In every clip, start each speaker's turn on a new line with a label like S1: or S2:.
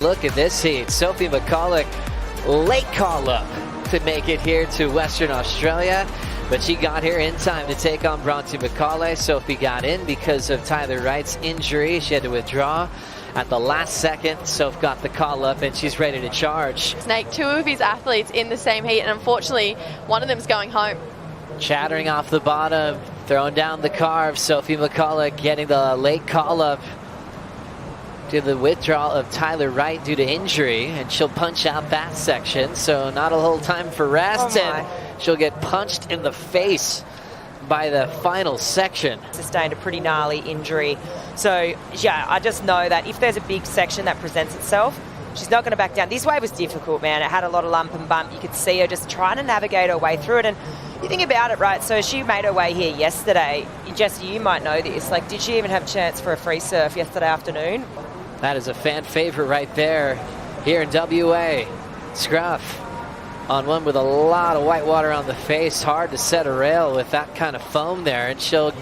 S1: Look at this heat. Sophie McCulloch, late call-up to make it here to Western Australia, but she got here in time to take on Bronte Macaulay. Sophie got in because of Tyler Wright's injury. She had to withdraw at the last second. Soph got the call-up, and she's ready to charge.
S2: Snake, two of his athletes in the same heat, and unfortunately, one of them's going home.
S1: Chattering off the bottom, throwing down the carve. Sophie McCulloch getting the late call-up to the withdrawal of Tyler Wright due to injury, and she'll punch out that section, so not a whole time for rest, and she'll get punched in the face by the final section.
S3: Sustained a pretty gnarly injury, so yeah, I just know that if there's a big section that presents itself, she's not going to back down. This wave was difficult, man. It had a lot of lump and bump. You could see her just trying to navigate her way through it, and you think about it, right? So she made her way here yesterday. Jesse, you might know this. Like, did she even have a chance for a free surf yesterday afternoon?
S1: That is a fan favorite right there here in WA. Scruff on one with a lot of white water on the face. Hard to set a rail with that kind of foam there, and she'll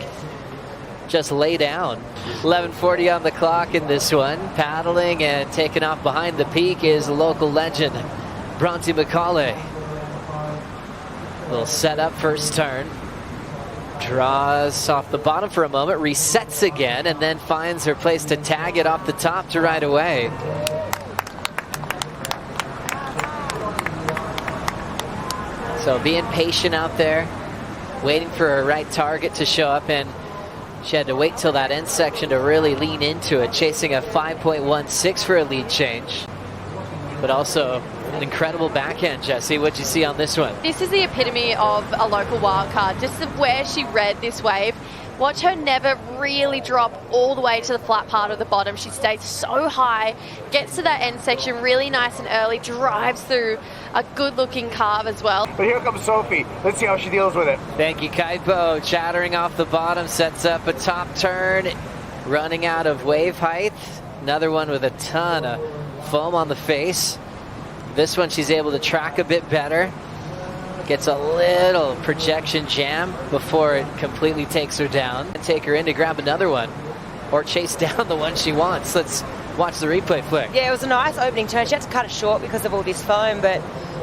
S1: just lay down. 11:40 on the clock in this one. Paddling and taking off behind the peak is local legend Bronte Macaulay. Little setup, first turn. Draws off the bottom for a moment, resets again, and then finds her place to tag it off the top to ride away. So being patient out there, waiting for her right target to show up, and she had to wait till that end section to really lean into it, chasing a 5.16 for a lead change. But also an incredible backhand, Jesse. What'd you see on this one?
S2: This is the epitome of a local wildcard. Just where she read this wave. Watch her never really drop all the way to the flat part of the bottom. She stays so high, gets to that end section really nice and early, drives through a good-looking carve as well.
S4: But here comes Sophie. Let's see how she deals with it.
S1: Thank you, Kaipo. Chattering off the bottom, sets up a top turn, running out of wave height. Another one with a ton of foam on the face. This one she's able to track a bit better. Gets a little projection jam before it completely takes her down. And take her in to grab another one, or chase down the one she wants. Let's watch the replay flick.
S3: Yeah, it was a nice opening turn. She had to cut it short because of all this foam, but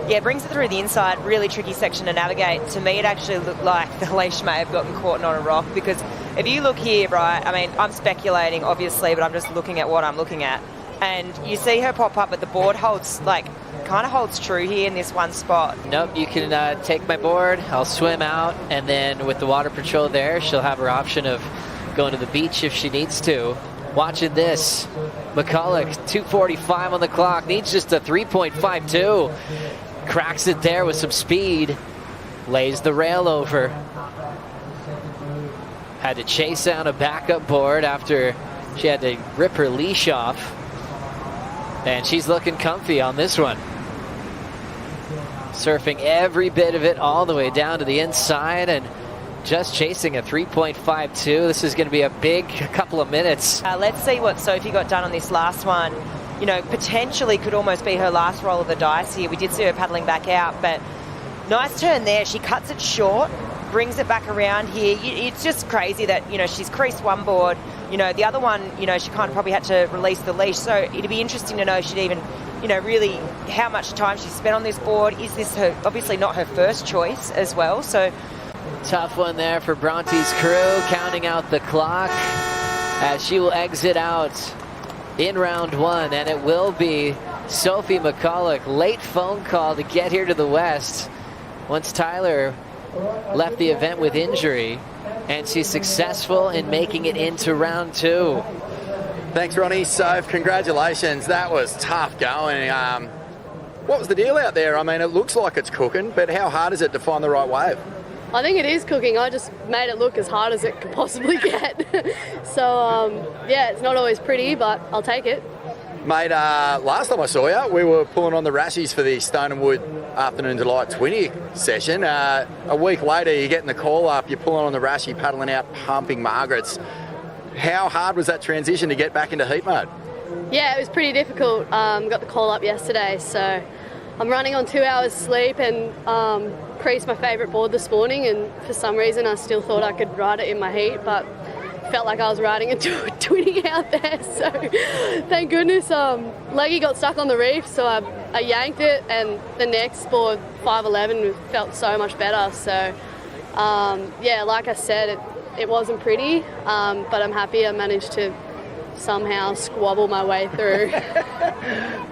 S3: yeah, brings it through the inside. Really tricky section to navigate. To me, it actually looked like the leash may have gotten caught on a rock, because if you look here, right, I mean, I'm speculating obviously, but I'm just looking at what I'm looking at. And you see her pop up, but the board holds, like, kind of holds true here in this one spot.
S1: Nope, you can take my board, I'll swim out, and then with the water patrol there, she'll have her option of going to the beach if she needs to. Watching this, McCulloch, 2:45 on the clock, needs just a 3.52. Cracks it there with some speed, lays the rail over. Had to chase down a backup board after she had to rip her leash off. And she's looking comfy on this one. Surfing every bit of it all the way down to the inside, and just chasing a 3.52. This is going to be a big couple of minutes.
S3: Let's see what Sophie got done on this last one. You know, potentially could almost be her last roll of the dice here. We did see her paddling back out, but nice turn there. She cuts it short, brings it back around here. It's just crazy that, you know, she's creased one board. You know, the other one, you know, she kind of probably had to release the leash. So it'd be interesting to know if she'd even, you know, really how much time she spent on this board. Is this her, obviously not her first choice as well. So
S1: tough one there for Bronte's crew, counting out the clock as she will exit out in round one. And it will be Sophie McCulloch. Late phone call to get here to the West once Tyler left the event with injury, and she's successful in making it into round two.
S5: Thanks, Ronnie. Soph, congratulations. That was tough going. What was the deal out there? I mean, it looks like it's cooking, but how hard is it to find the right wave?
S6: I think it is cooking. I just made it look as hard as it could possibly get. So, yeah, it's not always pretty, but I'll take it.
S5: Mate, last time I saw you, we were pulling on the rashies for the Stone and Wood Afternoon Delight 20 session. A week later, you're getting the call up, you're pulling on the rashie, paddling out, pumping Margaret's. How hard was that transition to get back into heat mode?
S6: Yeah, it was pretty difficult. Got the call up yesterday, so I'm running on 2 hours sleep, and creased my favourite board this morning, and for some reason I still thought I could ride it in my heat, but felt like I was riding a twinning out there. So thank goodness leggy got stuck on the reef, so I yanked it, and the next board 5.11 felt so much better. So yeah, like I said, it wasn't pretty, but I'm happy I managed to somehow squabble my way through.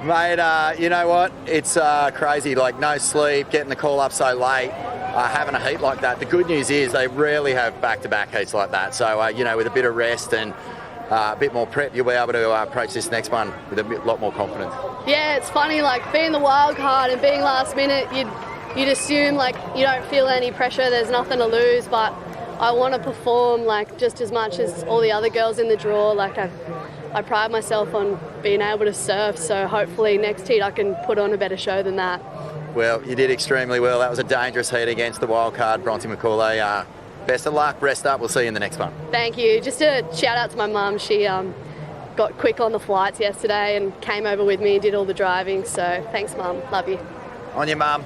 S5: Mate, you know what? It's crazy. Like, no sleep, getting the call up so late, having a heat like that. The good news is they rarely have back-to-back heats like that. So, you know, with a bit of rest and a bit more prep, you'll be able to approach this next one with a lot more confidence.
S6: Yeah, it's funny, like being the wild card and being last minute, you'd assume like you don't feel any pressure, there's nothing to lose, but I want to perform like just as much as all the other girls in the draw. Like I pride myself on being able to surf, so hopefully next heat I can put on a better show than that.
S5: Well, you did extremely well. That was a dangerous heat against the wild card, Bronte Macaulay. Best of luck, rest up, we'll see you in the next one.
S6: Thank you. Just a shout out to my mum. She got quick on the flights yesterday and came over with me and did all the driving, so thanks Mum, love you.
S5: On your mum.